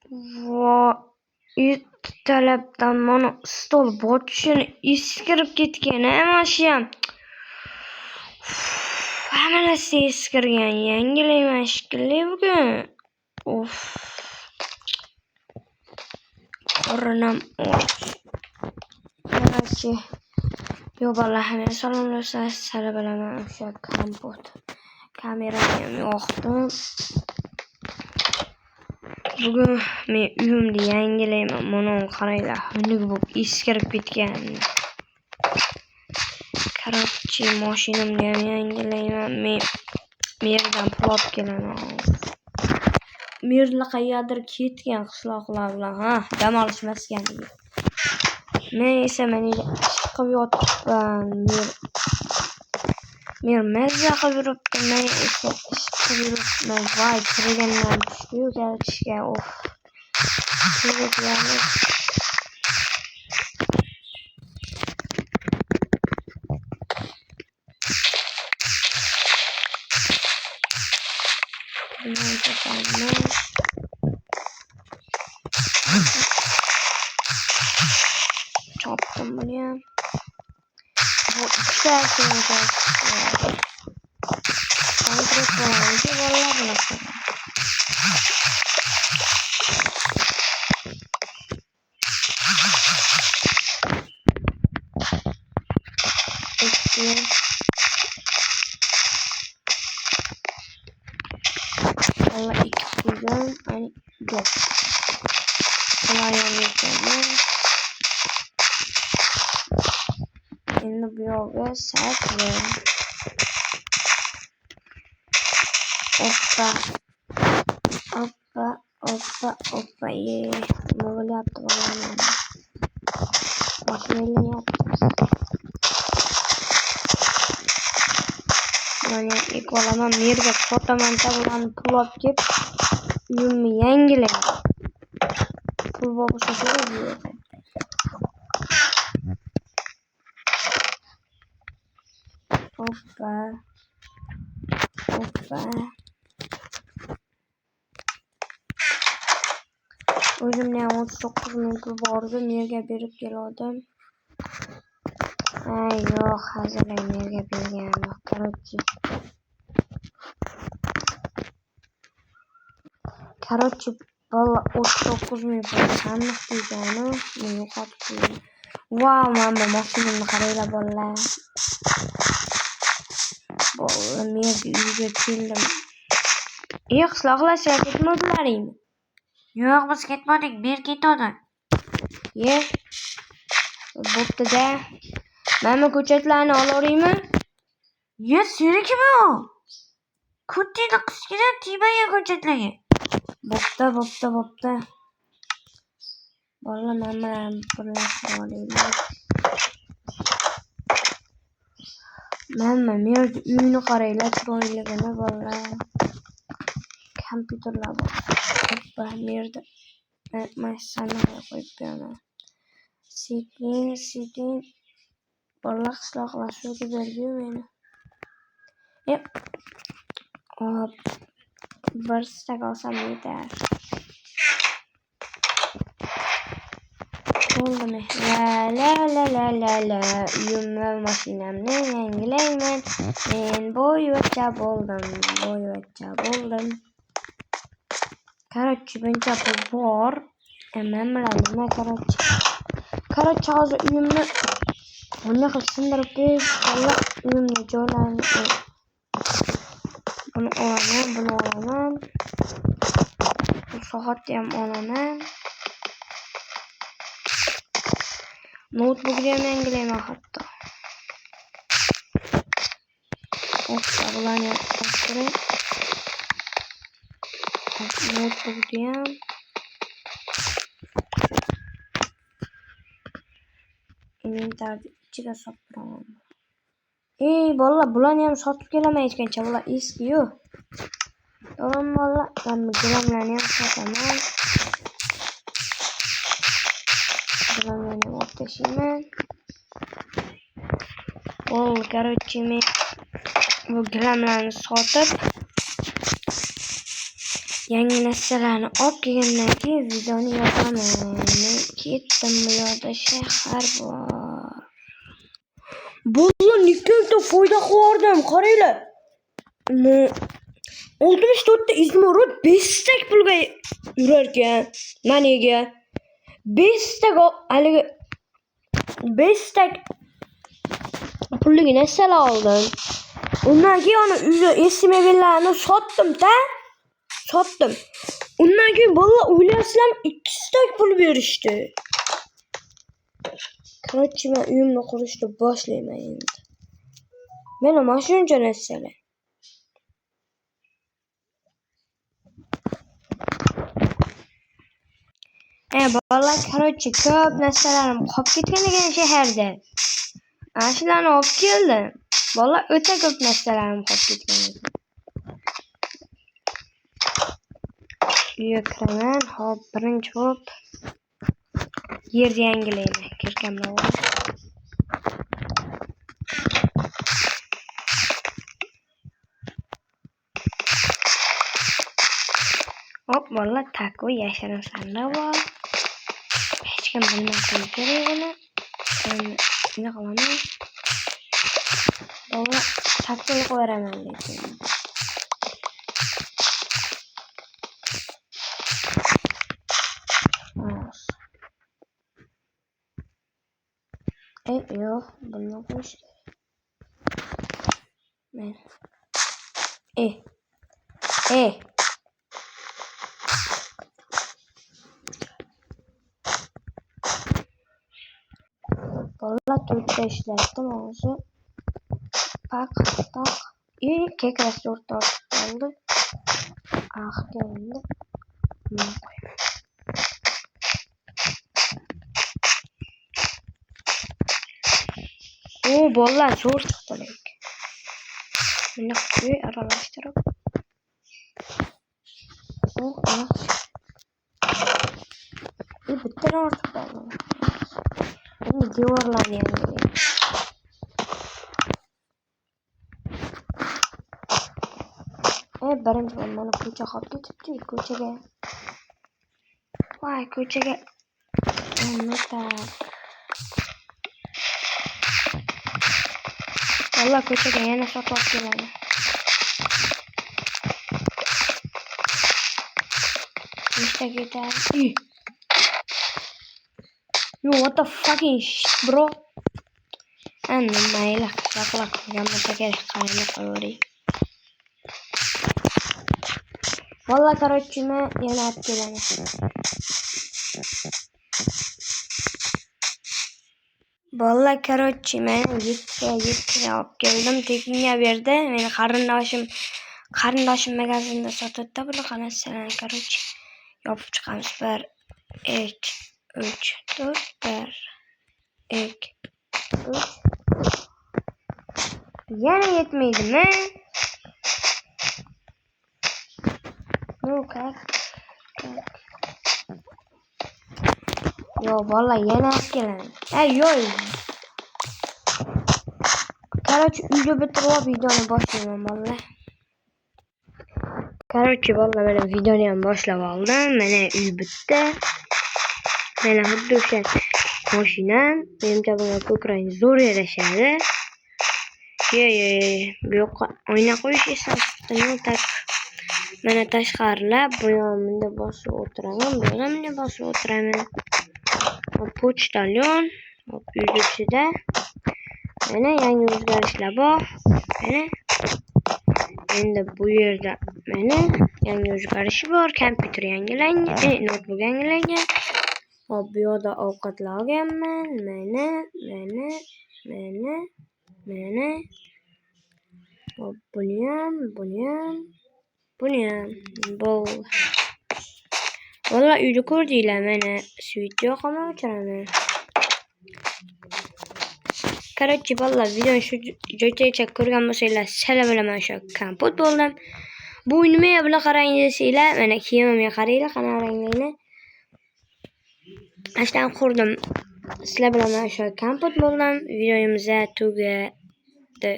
Va ertalabdan mana stol bochini eskirib ketgan ham. Hamma narsa eskirgan. Yangilayman shekilli bugun. Qorinam och. Qarchi. Yo vallahi salonlarsa sara bilaman o'sha kompot. Kamerani ham yoqdim. Bugun men uyimni yangilayman. Mana qaranglar, xunuk bo'lib eskirib ketgan. Qarchi, mashinamni ham yangilayman. Men yerdan pul olib kelaman. Merla qayerdir ketgan qishloqlar bilan, dam olishmasgan. Men esa mana chiqib yotibman. Men mazza qilib yuribman. Men esa ish qilib yuribman. Voy, kirganman tushdi-yu kelishga. Chopdim buni ham. Bu ikkita Allah ikisidan ani yok. Kolayam yetadi. Endi bu yoqqa sakra. Oppa. Nima bo'lyapti bolalar? Mashinayapti. Mana ekolaman merga sotaman tabularni pul olib kelib uyimni yangilayman. Pul bo'lsa kerak. Oppa. O'zimni ham 39 ming pul bor edi, merga berib keldim. Yo'q, hozirlar merga bergan yo'q. Qarchi, valla 39 ming pul qanday degani, men yo'qotib qo'ydim. Wow, mana mashinamni qaranglar bolalar. Men uyga keldim. Qishloqlar ketmadinglarmi? Yo'q, biz ketmadik, ber ketadi. Bo'pti-da. Mana ko'chatlarni olaveraymi? Seniki bu. Kutini qisqidan tibaga ko'chatlarga. Bo'pti. Bolalar mana birlashib olaylik. Mana merga uyini qaranglar, chiroyligini bolalar. Kompyuterlar bor. Oppa, merda. Mashinani qo'yib beraman. Sekin. Bolalar qishloqlar shuga berdi meni. Bir stak olsam yetar. Bo'ldimi? La. Uyimni, mashinamni yangilayman. Men bo'yvachcha bo'ldim. Qarchi, buncha pul bor. Nima qarchi hozir uyimni bunday qilib sindirib qo'yib, uyimni joylarni buni olaman. Bu soatni ham olaman. Notebookni ham yangilayman hatto. Bularni ochtirib. Notebookni ham inventarni ichiga solib turaman. Bolalar, bularni ham sotib kelaman hechqancha. Bular eski-yu. Tamam bolalar, men gilamlarni ham sotaman. Gilamlarni olib tashlayman. Qarchi, men bu gilamlarni sotib yangi narsalarni olib kelgandan keyin videoni yozaman. Ketdim, bu yerda shahar bor. Bo'ldi, nikko'ta foyda qildim, qaranglar. 64 ta izmorod 5 tak pulga yurar ekan. Maniga 5 tak haligi 5 tak pulliga narsalar oldim. Undan keyin uni uyda eskimaganlarni sotdim-da. Sotdim. Undan keyin bolalar o'ylaysizlar 2 tak pul berishdi. Korotchi, men uyimni qurishni boshlayman endi. Mana mana shuncha narsalar. Bolalar, korotchi, ko'p narsalarim qolib ketgan ekan shaharda. Ana shularni olib keldim. Bolalar, o'ta ko'p narsalarim qolib ketgan ekan. Uyga kiraman. Hop, birinchi hop. Yerni yangilayman. Kirganman. Hop, bolalar, takoy yashirin sandiq bor. Hech kim bilmasligi kerak uni. Nima qilaman? Bolalar, takoy qo'yaraman lekin. Yo'q, buni qo'yish kerak. Bolalar, to'rtta ishlatdim hozir. Pak. Kekrasi to'rtta oldi. Keldi. Bolalar, zo'r chiqdi lekin. Buni qo'y aralashtirib. Bittadan ortiq bo'ldi. Endi devorlarni yangilayman. Birinchi bo'lmani ko'cha qolib ketibdi. Ko'chaga. Voy, ko'chaga. Valla ko'chaga yana sotib olib keladi. Nechta ketadi? Yo, what the fucking shit, bro? Mayli, saqlab qilganmasa kerak, qarayman qo'yavering. Valla, korotchi, men yana olib kelaman. Valla, korotchi, men 7 olib keldim. Tekinga berdi. Meni qarindoshim magazinda sotadi bunaqa narsalarni, korotchi. Yopib chiqamiz. 1 2 3 4 1 2 3. Yana yetmaydimi? Yo, valla yana olib kelaman. Yo'q. Korotchi, uyga bitirib videoni boshlayman valla. Korotchi, valla men videoni ham boshlab oldim. Mana uy bitdi. Mana xuddi o'sha mashinam. Menimcha bunga ko'krak zo'r yarashadi. Bu yoqqa oyna qo'yish esa mana tashqarilab, bu yoqda bosib o'tiraman, bu yoqda bosib o'tiraman. Pochtalyon, yuzida. Mana yangi o'zgarishlar bor. Mana endi bu yerda mana yangi o'zgarish bor. Kompyuter yangilangan, notebook yangilangan. Hop, bu yerda ovqatlar olganman. Mana. Hop, buni ham. Bo'ldi. Valla uyda ko'rdinglar, mana svit yoqaman, o'chiraman. Korotchi, valla videoni shu joygacha ko'rgan bo'lsanglar, salom bilan shu kompot bo'ldim. Bu nimaga bunaqa qarang desanglar, mana kiyimimga qaranglar, qanaqa ranglarni. Ashdan qurdim. Sizlar bilan shu kompot bo'ldim. Videomiz tugadi.